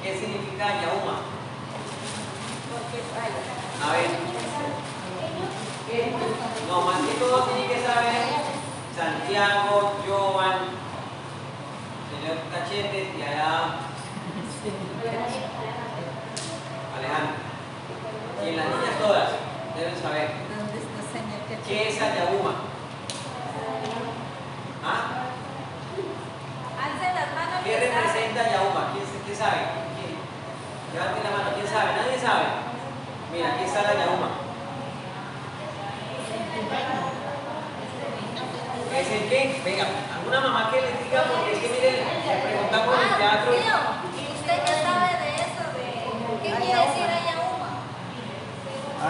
¿Qué significa Yauma? A ver. No, más que todo tiene que saber Santiago, Joan, señor Cachete y allá Alejandro. Y las niñas todas deben saber. ¿Qué es Ayauma? ¿Ah? ¿Qué representa Ayauma? ¿Quién sabe? Levante la mano. ¿Quién sabe? Nadie sabe. Mira, aquí está la Ayauma. ¿Es el qué? Venga, alguna mamá que les diga, porque es que miren, le preguntamos en el teatro. ¿Usted qué sabe de eso? ¿Qué quiere decir Ayauma?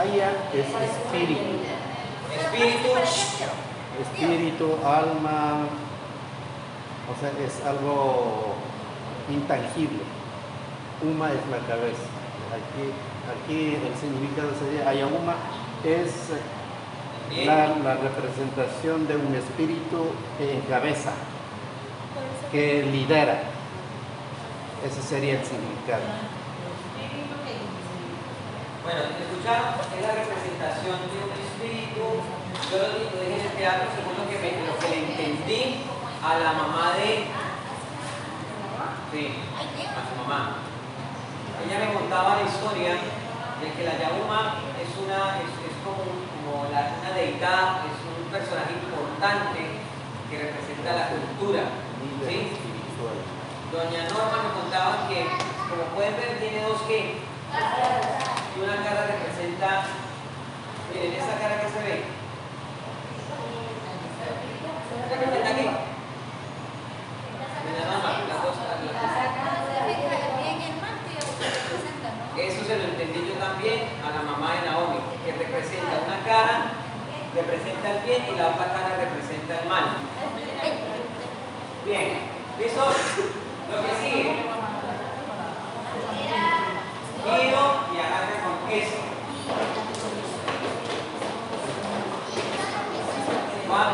Aya es espíritu. Espíritu, alma, o sea, es algo intangible. Uma es la cabeza. Aquí el significado sería Ayauma es la representación de un espíritu en cabeza que lidera. Ese sería el significado. Bueno, escucharon, es la representación de un espíritu. Yo lo dije en el teatro según lo que le entendí a la mamá de... Sí, a su mamá. Ella me contaba la historia de que la Yauma es como una deidad, es un personaje importante que representa la cultura. ¿Sí? Doña Norma me contaba que, como pueden ver, tiene dos que. Y una cara representa, miren, esa cara que se ve. ¿Representa qué? Doña Norma, las dos caras. Eso se lo entendí yo también a la mamá de Naomi, que representa una cara, representa el bien y la otra cara representa el mal. Bien, ¿listo? Lo que sigue. Giro y agarre con eso. 1, 2,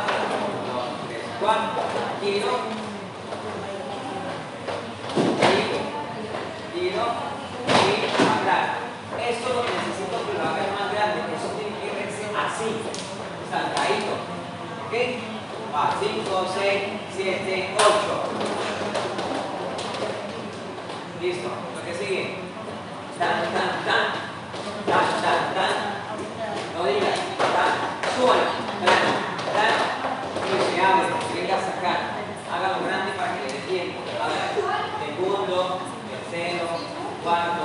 3, 4. Giro. Giro. Y hablar. Esto lo que necesito que lo hagan más grande. Eso tiene que verse así. Saltadito. ¿Ok? Va, 5, 6, 7, 8. Listo. Lo que sigue. Tan, tan, tan. Tan, tan, tan. No digas. Tan. Súbalo. Tan, tan. Y se abre. Venga a sacar. Hágalo grande para que le dé tiempo. A ver. Segundo. Tercero. Cuarto.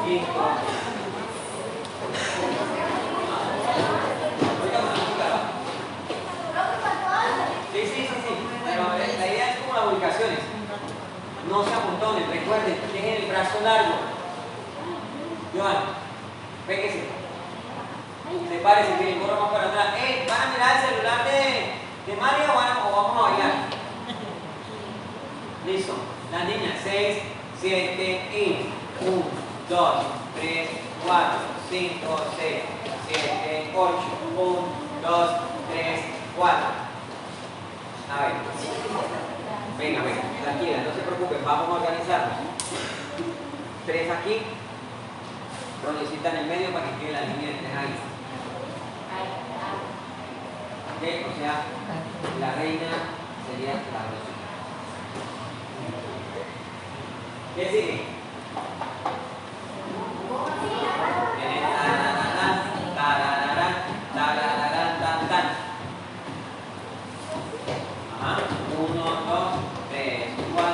Quinto. Sí. Pero la idea es como las ubicaciones. No se amontonen. Recuerden, dejen el brazo largo. Joan, péguese. Sepárese, miren, corra más para atrás. ¿Van a mirar el celular de Mario o vamos a bailar? Listo. Las niñas, 6, 7 y 1, 2, 3, 4, 5, 6, 7, 8, 1, 2, 3, 4. A ver. Venga, tranquila, no se preocupen, vamos a organizarnos. 3 aquí. Ronicita en el medio para que quede la línea de 3 ahí. ¿Ok? O sea, la reina sería la Rosita. ¿Qué sigue? Viene tan. Ajá. 1, 2, 3, 4,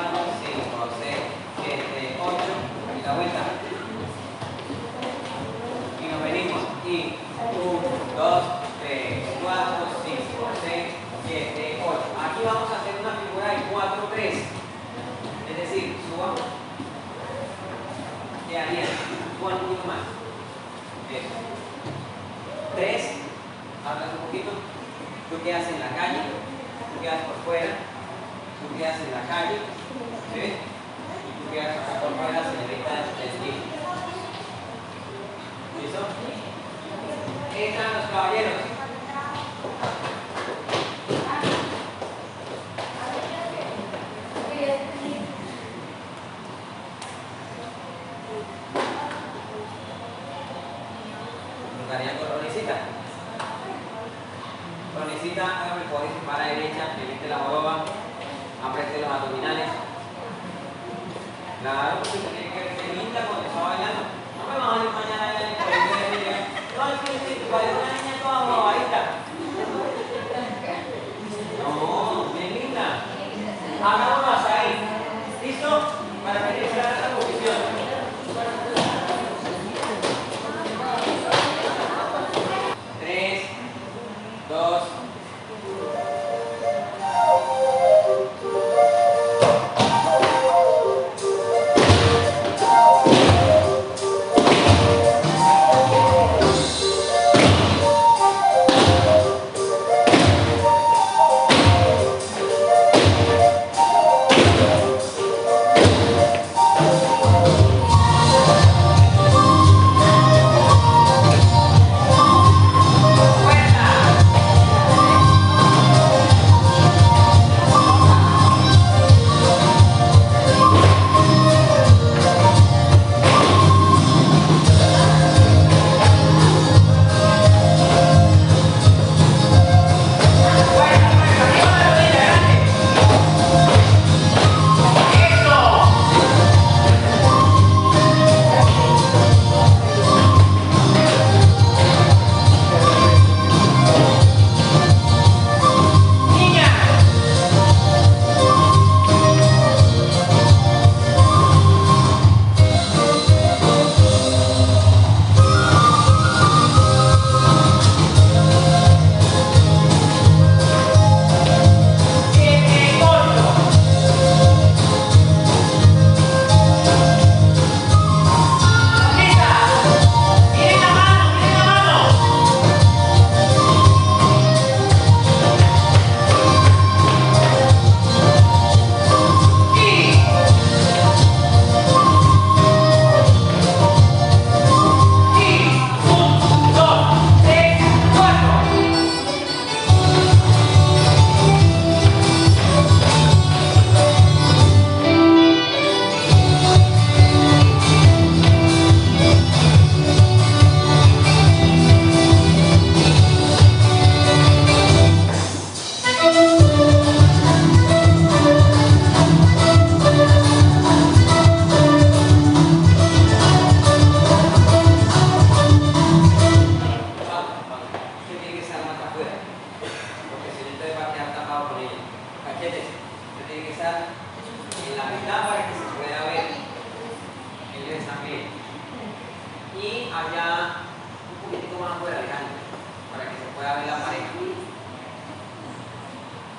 5, 6, 7, 8. Y la vuelta. Y nos venimos. Y 1, 2, 3, 4, 5, 6, 7, 8. Aquí vamos a hacer una figura de 4, 3. Es decir, subamos. Quedaría. Suban un poquito más. Eso. 3. Hablas un poquito. Tú quedas en la calle. Tú quedas por fuera. Tú quedas en la calle. ¿Sí? Y tú quedas acá por fuera, señorita del esquina. ¿Listo? Entran los caballeros. Empezaría con Ronicita. Ronicita, hágame el favor y se para derecha, levante la joroba, apriete los abdominales. Claro, porque se tiene que ver linda cuando está bailando. No me van a ir mañana en el colegio. No, es que tu padre es una niña toda bobadita. No, bien linda. Hagámoslo hasta ahí. ¿Listo? Para que se haga la posición. 3, 2,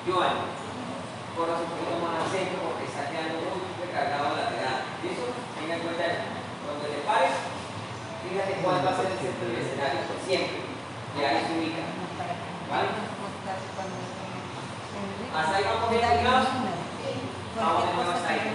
Joan, corras un poquito más al centro porque está quedando muy recargado lateral. ¿Listo? Tenga en cuenta eso. Cuando te pares, fíjate cuál va a ser el centro del escenario. Siempre. Y ahí se ubica. ¿Vale? Hasta ahí vamos bien ubicados. Vamos de nuevo hasta ahí.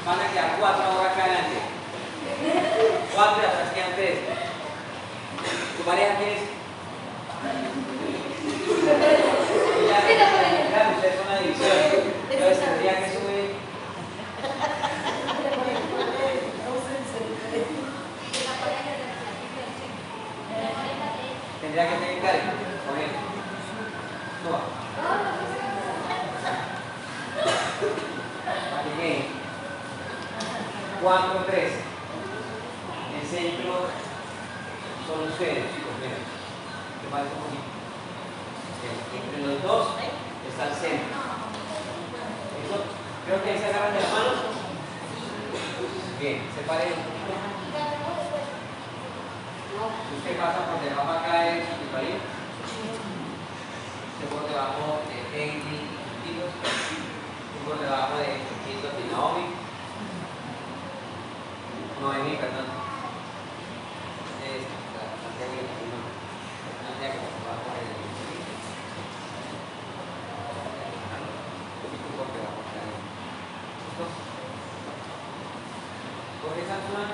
Van a quedar 4 ahora acá adelante. 4 y atrás quedan 3. ¿Tu pareja quién es? Claro, ustedes son una división. Entonces tendría que subir. medio. 4, 3. El centro son ustedes, chicos. Miren. ¿Te parece un poquito? Entre los dos está el centro. ¿Eso? Creo que ahí se agarran de las manos. Bien, separen un poquito. Usted pasa por debajo acá de Chiquiparín. Usted por debajo de Heidi y por debajo de Chiquito y Naomi. Noemí, perdón. Santiago, por debajo de por debajo de ¿listo? Coge esa zona.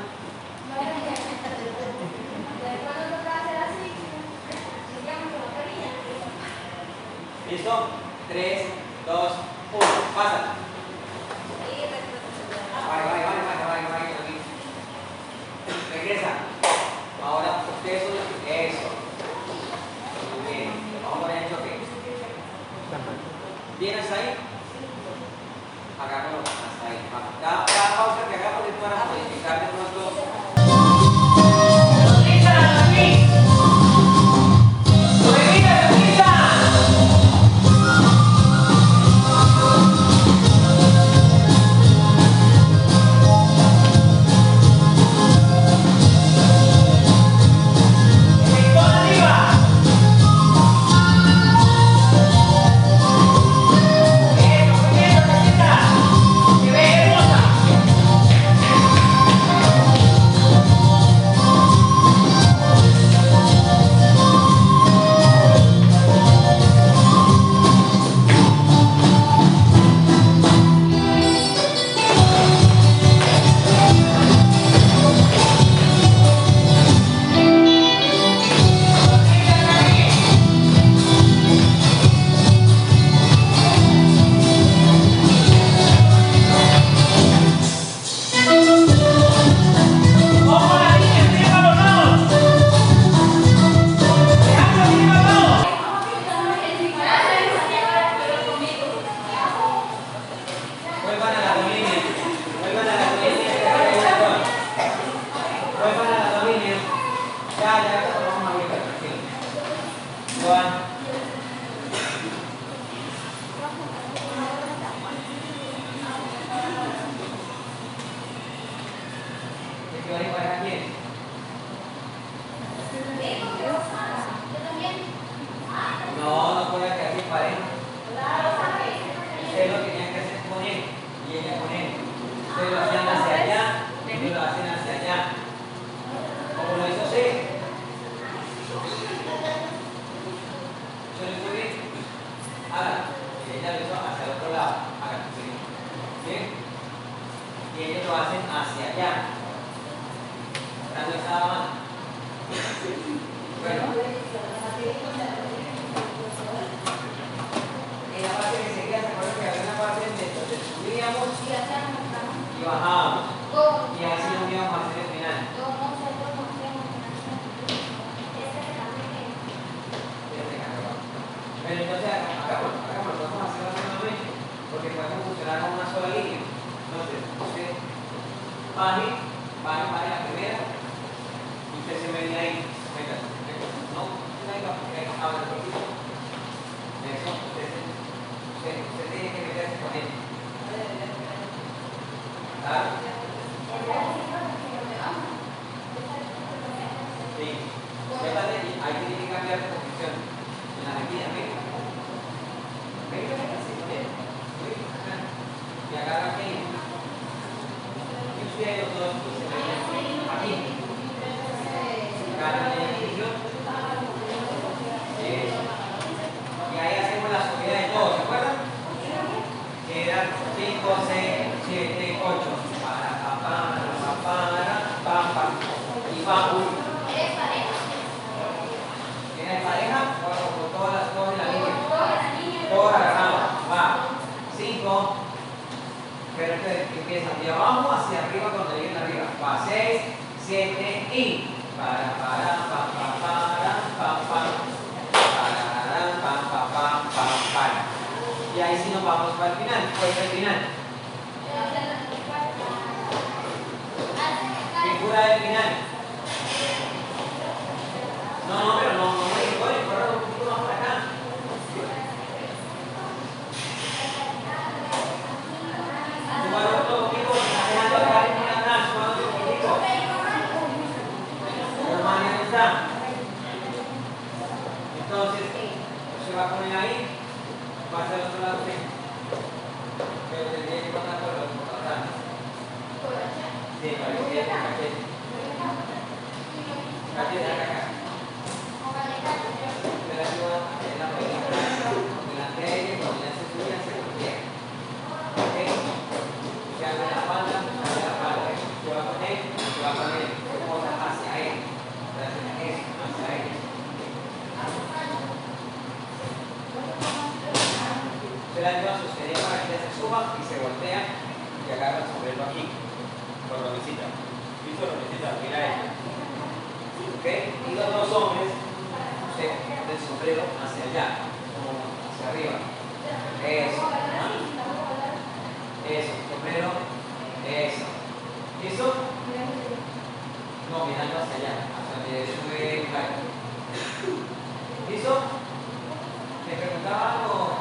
¿Listo? 3, 2, 1. Pásate. Vaya. Regresa. Ahora ustedes son eso. Muy bien. Vamos a poner el choque. ¿Bien hasta ahí? Hagámoslo hasta ahí. Da pausa que hagamos para modificar de pronto. Y bajamos. Y así nos íbamos a hacer el final. Pero entonces, hagámoslo, vamos a hacerlo nuevamente, porque podemos funcionar con una sola línea. Entonces, usted baje la primera, y usted se mete ahí. Venga, no, venga, ahora un poquito. Eso, usted tiene que meterse con él. ¿Claro? Sí. Ahí tiene que cambiar de posición. En la medida, venga. Venga, así, bien. Y agarra aquí. Y usted los dos se meten aquí. Ganan el equilibrio. Eso. Y ahí hacemos la subida de todos, ¿se acuerdan? Quedan 5, 6, 7, 8. Y vamos. ¿Tienes pareja? Con todas las cosas en la línea. Todas agarramos. Va. 5. Pero empiezan de abajo hacia arriba cuando lleguen arriba. Va. 6, 7 y. Y ahí sí nos vamos para el final. Pues el final. voltea y agarra el sombrero aquí. Con la mesita. ¿Listo? La mesita, mira ella. ¿Ok? Y los dos hombres, usted del sombrero hacia allá, como hacia arriba. Eso. Eso, sombrero. Eso. ¿Listo? No, mirando hacia allá, hacia donde sube claro. ¿Listo? ¿Me preguntaba algo?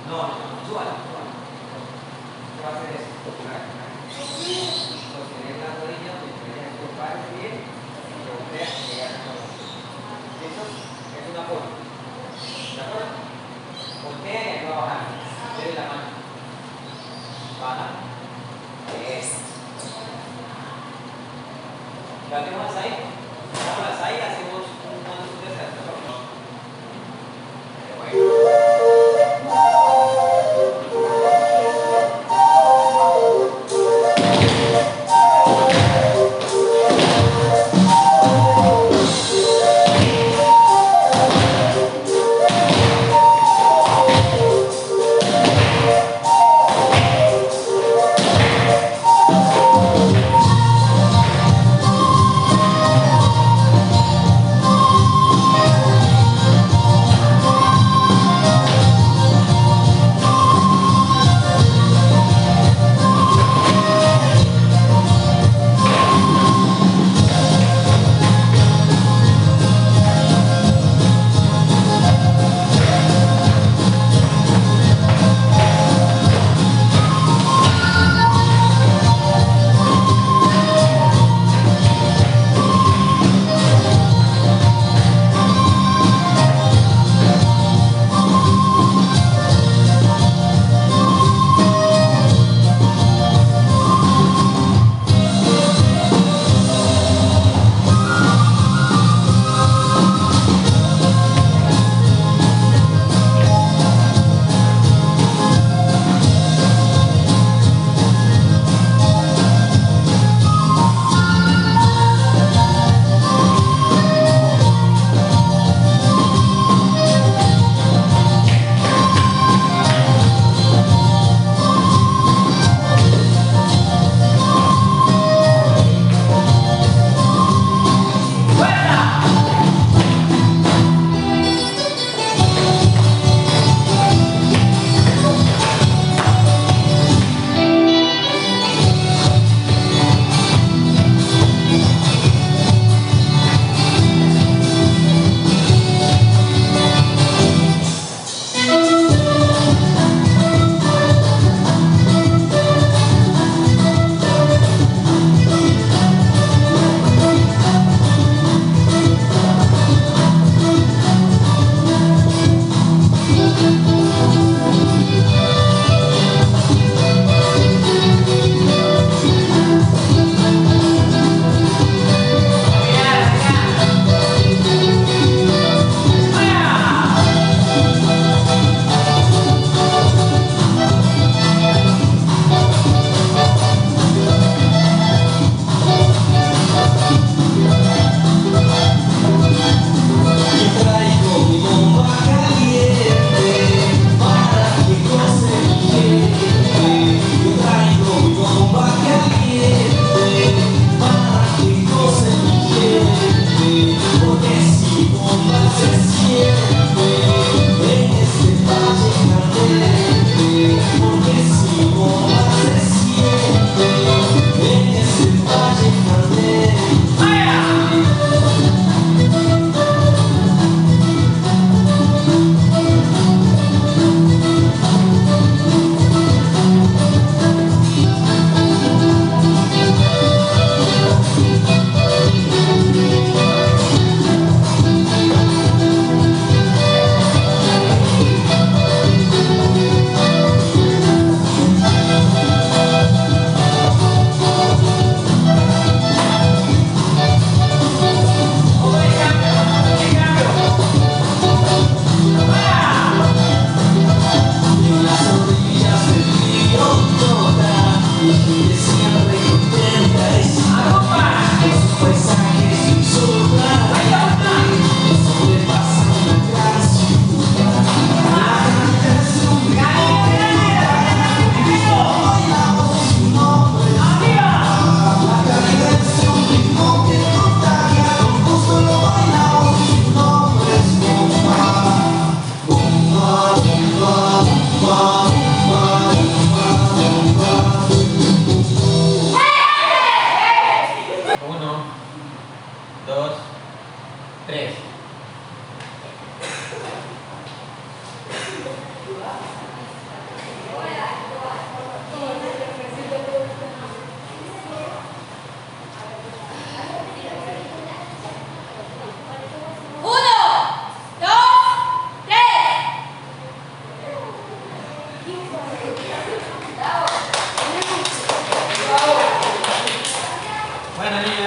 No, súbala. ¿Qué va a hacer eso? Sostener la rodilla, sostener el parece bien, y voltea y llegar a todo. ¿Listo? Es una forma. ¿De acuerdo? Voltea y aquí va a bajar. Debe la mano. Baja. Eso. ¿La tenemos ahí?